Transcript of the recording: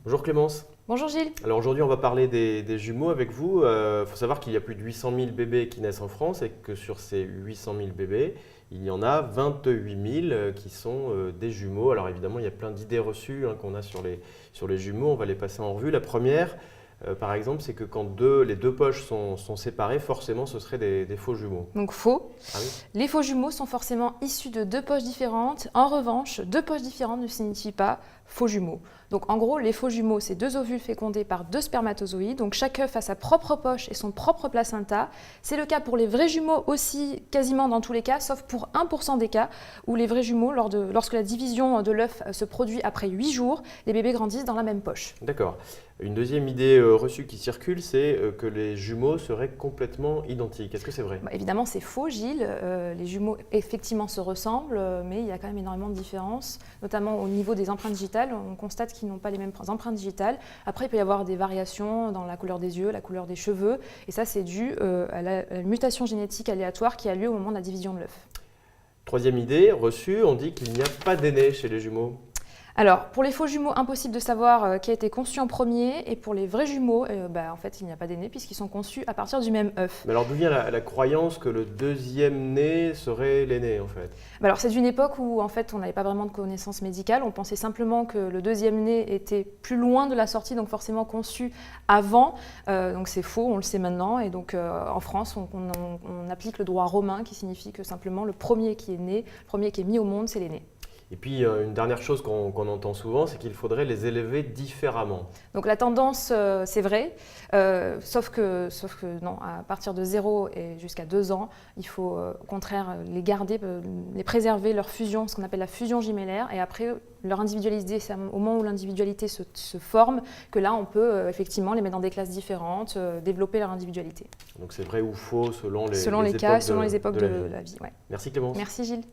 Bonjour Clémence. Bonjour Gilles. Alors aujourd'hui, on va parler des jumeaux avec vous. Il faut savoir qu'il y a plus de 800 000 bébés qui naissent en France et que sur ces 800 000 bébés, il y en a 28 000 qui sont des jumeaux. Alors évidemment, il y a plein d'idées reçues qu'on a sur les jumeaux. On va les passer en revue. La première, par exemple, c'est que quand les deux poches sont séparées, forcément, ce seraient des faux jumeaux. Donc faux. Ah oui. Les faux jumeaux sont forcément issus de deux poches différentes. En revanche, deux poches différentes ne signifient pas faux jumeaux. Donc en gros, les faux jumeaux, c'est deux ovules fécondés par deux spermatozoïdes. Donc chaque œuf a sa propre poche et son propre placenta. C'est le cas pour les vrais jumeaux aussi, quasiment dans tous les cas, sauf pour 1% des cas où les vrais jumeaux, lorsque la division de l'œuf se produit après 8 jours, les bébés grandissent dans la même poche. D'accord. Une deuxième idée reçue qui circule, c'est que les jumeaux seraient complètement identiques. Est-ce que c'est vrai? Évidemment, c'est faux, Gilles. Les jumeaux, effectivement, se ressemblent, mais il y a quand même énormément de différences, notamment au niveau des empreintes digitales. On constate qu'ils n'ont pas les mêmes empreintes digitales. Après, il peut y avoir des variations dans la couleur des yeux, la couleur des cheveux, et ça, c'est dû à la mutation génétique aléatoire qui a lieu au moment de la division de l'œuf. Troisième idée reçue, on dit qu'il n'y a pas d'aîné chez les jumeaux. Alors, pour les faux jumeaux, impossible de savoir qui a été conçu en premier. Et pour les vrais jumeaux, en fait, il n'y a pas d'aîné puisqu'ils sont conçus à partir du même œuf. Mais alors d'où vient la croyance que le deuxième né serait l'aîné en fait? Alors, c'est d'une époque où en fait, on n'avait pas vraiment de connaissances médicales. On pensait simplement que le deuxième né était plus loin de la sortie, donc forcément conçu avant. Donc c'est faux, on le sait maintenant. Et donc en France, on applique le droit romain qui signifie que simplement le premier qui est né, le premier qui est mis au monde, c'est l'aîné. Et puis une dernière chose qu'on entend souvent, c'est qu'il faudrait les élever différemment. Donc la tendance, c'est vrai, sauf que non, à partir de 0 et jusqu'à 2 ans, il faut au contraire les garder, les préserver, leur fusion, ce qu'on appelle la fusion gémellaire, et après leur individualité. C'est au moment où l'individualité se forme que là, on peut effectivement les mettre dans des classes différentes, développer leur individualité. Donc c'est vrai ou faux selon les Selon les époques cas, selon les époques de la vie. Ouais. Merci Clémence. Merci Gilles.